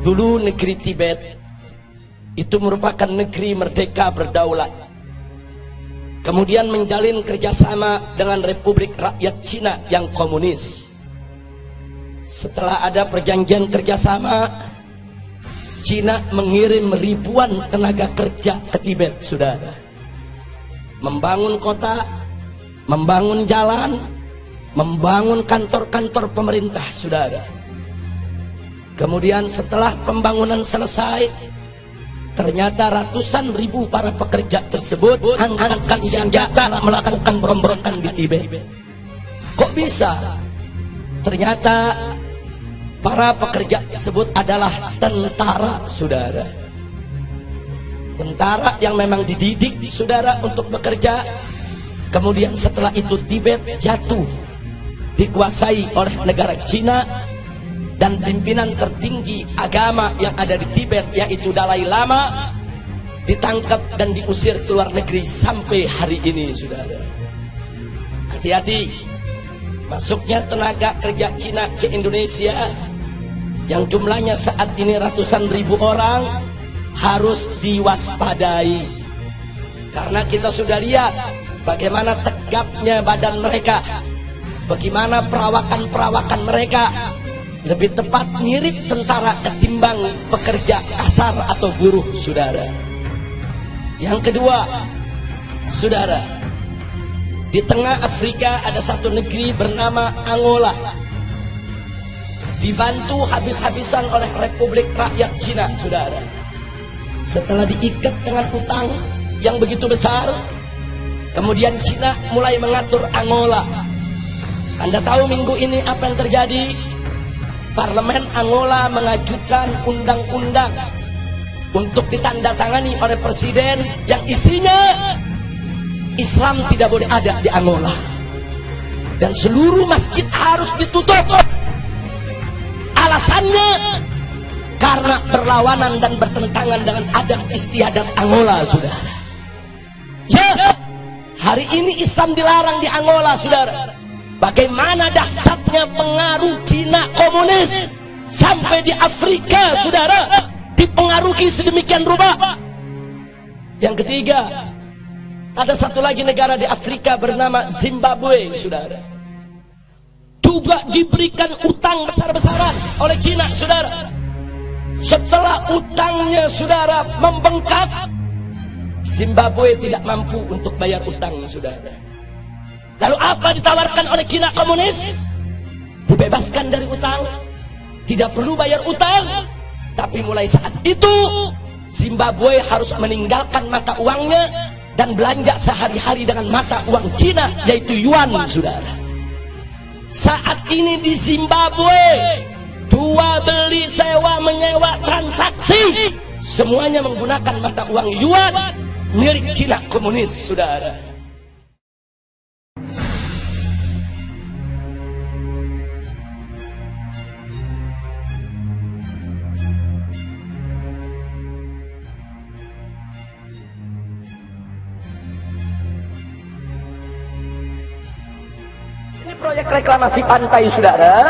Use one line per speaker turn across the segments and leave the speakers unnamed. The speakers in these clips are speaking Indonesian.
Dulu negeri Tibet itu merupakan negeri merdeka berdaulat. Kemudian menjalin kerjasama dengan Republik Rakyat Cina yang komunis. Setelah ada perjanjian kerjasama, Cina mengirim ribuan tenaga kerja ke Tibet, saudara. Membangun kota, membangun jalan, membangun kantor-kantor pemerintah, saudara. Kemudian setelah pembangunan selesai, ternyata ratusan ribu para pekerja tersebut angkat senjata melakukan pemberontakan di Tibet. Kok bisa? Ternyata para pekerja tersebut adalah tentara, saudara. Tentara yang memang dididik, saudara, untuk bekerja. Kemudian setelah itu Tibet jatuh, dikuasai oleh negara Cina, dan pimpinan tertinggi agama yang ada di Tibet, yaitu Dalai Lama, ditangkap dan diusir ke luar negeri sampai hari ini, saudara. Hati-hati, masuknya tenaga kerja Cina ke Indonesia yang jumlahnya saat ini ratusan ribu orang harus diwaspadai, karena kita sudah lihat bagaimana tegapnya badan mereka, bagaimana perawakan mereka. Lebih tepat mirip tentara ketimbang pekerja kasar atau buruh, saudara. Yang kedua, saudara, di tengah Afrika ada satu negeri bernama Angola, dibantu habis-habisan oleh Republik Rakyat Cina, saudara. Setelah diikat dengan utang yang begitu besar, kemudian Cina mulai mengatur Angola. Anda tahu minggu ini apa yang terjadi? Parlemen Angola mengajukan undang-undang untuk ditandatangani oleh presiden yang isinya Islam tidak boleh ada di Angola, dan seluruh masjid harus ditutup. Alasannya karena berlawanan dan bertentangan dengan adat istiadat Angola, saudara. Ya, hari ini Islam dilarang di Angola, saudara. Bagaimana dahsyatnya pengaruh Cina komunis sampai di Afrika, saudara, dipengaruhi sedemikian rupa. Yang ketiga, ada satu lagi negara di Afrika bernama Zimbabwe, saudara. Juga diberikan utang besar-besaran oleh Cina, saudara. Setelah utangnya, saudara, membengkak, Zimbabwe tidak mampu untuk bayar utang, saudara. Lalu apa ditawarkan oleh Cina komunis? Dibebaskan dari utang, tidak perlu bayar utang. Tapi mulai saat itu Zimbabwe harus meninggalkan mata uangnya dan belanja sehari-hari dengan mata uang Cina, yaitu yuan, saudara. Saat ini di Zimbabwe, jual beli, sewa menyewa, transaksi, semuanya menggunakan mata uang yuan milik Cina komunis, saudara. Proyek reklamasi pantai, saudara,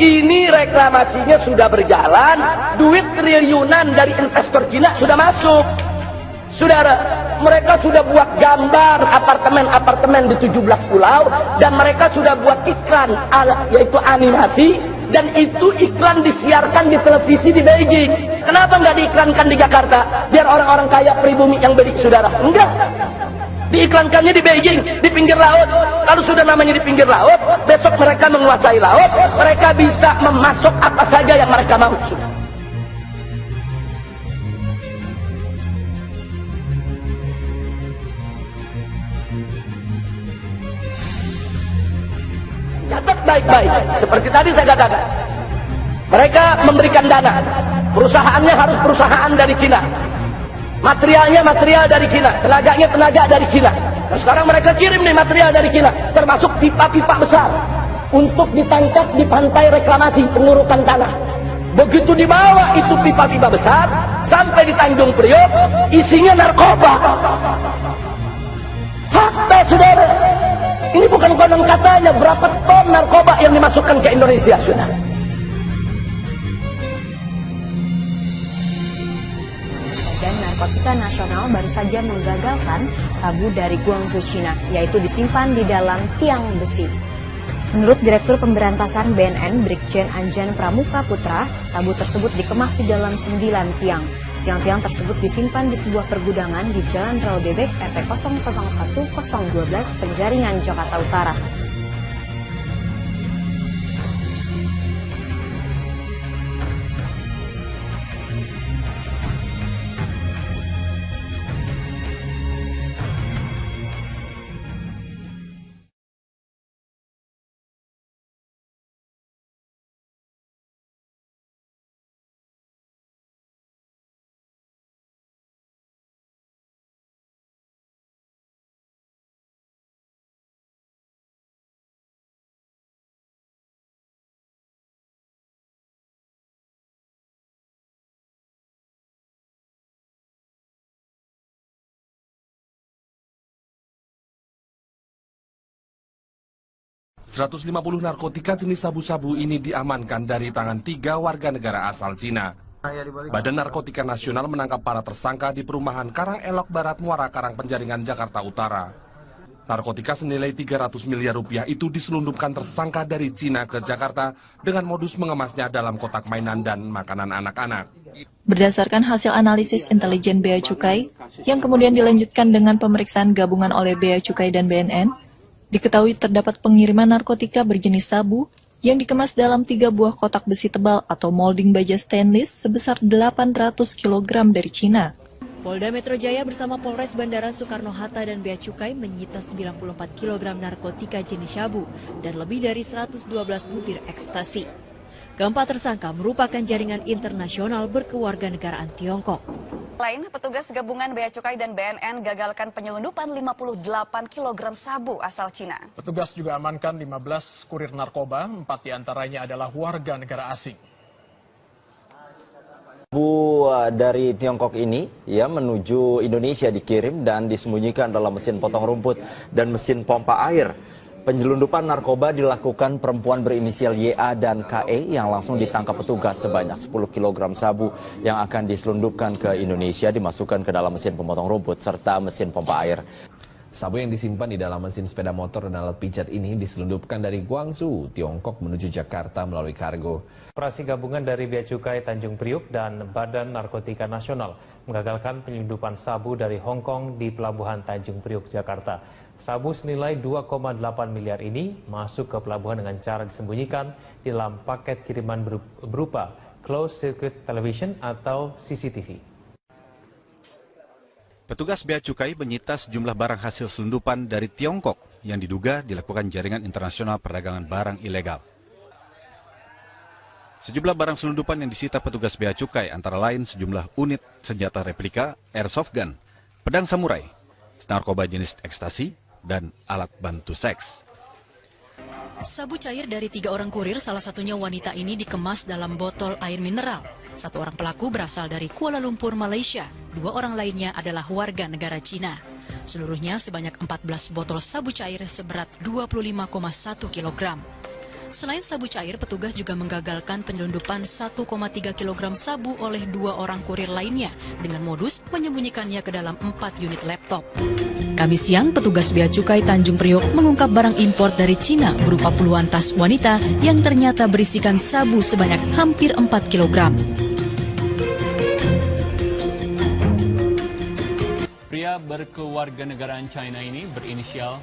ini reklamasinya sudah berjalan, duit triliunan dari investor Cina sudah masuk, saudara. Mereka sudah buat gambar apartemen-apartemen di 17 pulau, dan mereka sudah buat iklan, yaitu animasi, dan itu iklan disiarkan di televisi di Beijing. Kenapa nggak diiklankan di Jakarta biar orang-orang kaya pribumi yang beli, saudara? Enggak, diiklankannya di Beijing, di pinggir laut. Kalau sudah namanya di pinggir laut, besok mereka menguasai laut, mereka bisa memasok apa saja yang mereka mau. Catat baik-baik, seperti tadi saya katakan, mereka memberikan dana, perusahaannya harus perusahaan dari Cina, materialnya material dari Cina, tenaganya tenaga dari Cina. Nah, sekarang mereka kirim nih material dari Cina, termasuk pipa-pipa besar untuk ditangkap di pantai reklamasi pengurukan tanah. Begitu dibawa itu pipa-pipa besar sampai di Tanjung Priok, isinya narkoba. Fakta, saudara. Ini bukan konon katanya, berapa ton narkoba yang dimasukkan ke Indonesia, saudara.
Narkotika Nasional baru saja menggagalkan sabu dari Guangzhou, China, yaitu disimpan di dalam tiang besi. Menurut Direktur Pemberantasan BNN, Brigjen Anjan Pramuka Putra, sabu tersebut dikemas di dalam 9 tiang. Tiang-tiang tersebut disimpan di sebuah pergudangan di Jalan Rel Bebek RT 001012 Penjaringan, Jakarta Utara.
...150 narkotika jenis sabu-sabu ini diamankan dari tangan 3 warga negara asal Cina. Badan Narkotika Nasional menangkap para tersangka di perumahan Karang Elok Barat, Muara Karang, Penjaringan, Jakarta Utara. Narkotika senilai 300 miliar rupiah itu diselundupkan tersangka dari Cina ke Jakarta dengan modus mengemasnya dalam kotak mainan dan makanan anak-anak.
Berdasarkan hasil analisis intelijen Bea Cukai, yang kemudian dilanjutkan dengan pemeriksaan gabungan oleh Bea Cukai dan BNN, diketahui terdapat pengiriman narkotika berjenis sabu yang dikemas dalam 3 buah kotak besi tebal atau molding baja stainless sebesar 800 kg dari Cina.
Polda Metro Jaya bersama Polres Bandara Soekarno-Hatta dan Bea Cukai menyita 94 kg narkotika jenis sabu dan lebih dari 112 butir ekstasi. Keempat tersangka merupakan jaringan internasional berkewarganegaraan Tiongkok.
Lain, petugas gabungan Bea Cukai dan BNN gagalkan penyelundupan 58 kg sabu asal Cina.
Petugas juga amankan 15 kurir narkoba, 4 diantaranya adalah warga negara asing.
Sabu dari Tiongkok ini menuju Indonesia dikirim dan disembunyikan dalam mesin potong rumput dan mesin pompa air. Penyelundupan narkoba dilakukan perempuan berinisial YA dan KE yang langsung ditangkap petugas. Sebanyak 10 kg sabu yang akan diselundupkan ke Indonesia dimasukkan ke dalam mesin pemotong rumput serta mesin pompa air.
Sabu yang disimpan di dalam mesin sepeda motor dan alat pijat ini diselundupkan dari Guangzhou, Tiongkok menuju Jakarta melalui kargo.
Operasi gabungan dari Bea Cukai Tanjung Priuk dan Badan Narkotika Nasional menggagalkan penyelundupan sabu dari Hong Kong di Pelabuhan Tanjung Priuk, Jakarta. Sabu senilai 2,8 miliar ini masuk ke pelabuhan dengan cara disembunyikan di dalam paket kiriman berupa closed circuit television atau CCTV.
Petugas Bea Cukai menyita sejumlah barang hasil selundupan dari Tiongkok yang diduga dilakukan jaringan internasional perdagangan barang ilegal. Sejumlah barang selundupan yang disita petugas Bea Cukai antara lain sejumlah unit senjata replika, airsoft gun, pedang samurai, narkoba jenis ekstasi, dan alat bantu seks.
Sabu cair dari 3 orang kurir, salah satunya wanita ini dikemas dalam botol air mineral. 1 orang pelaku berasal dari Kuala Lumpur, Malaysia. 2 orang lainnya adalah warga negara Cina. Seluruhnya sebanyak 14 botol sabu cair seberat 25,1 kg. Selain sabu cair, petugas juga menggagalkan penyelundupan 1,3 kg sabu oleh 2 orang kurir lainnya dengan modus menyembunyikannya ke dalam 4 unit laptop. Kamis siang, petugas Bea Cukai Tanjung Priok mengungkap barang impor dari Cina berupa puluhan tas wanita yang ternyata berisikan sabu sebanyak hampir 4 kg.
Pria berkewarganegaraan China ini berinisial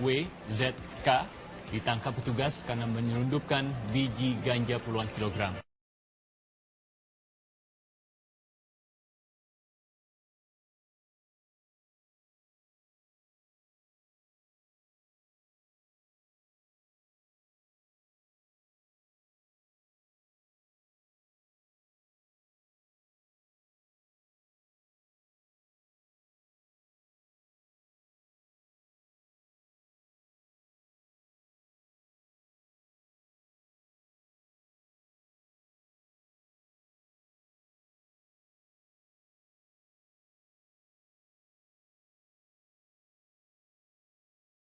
WZK ditangkap petugas karena menyelundupkan biji ganja puluhan kilogram.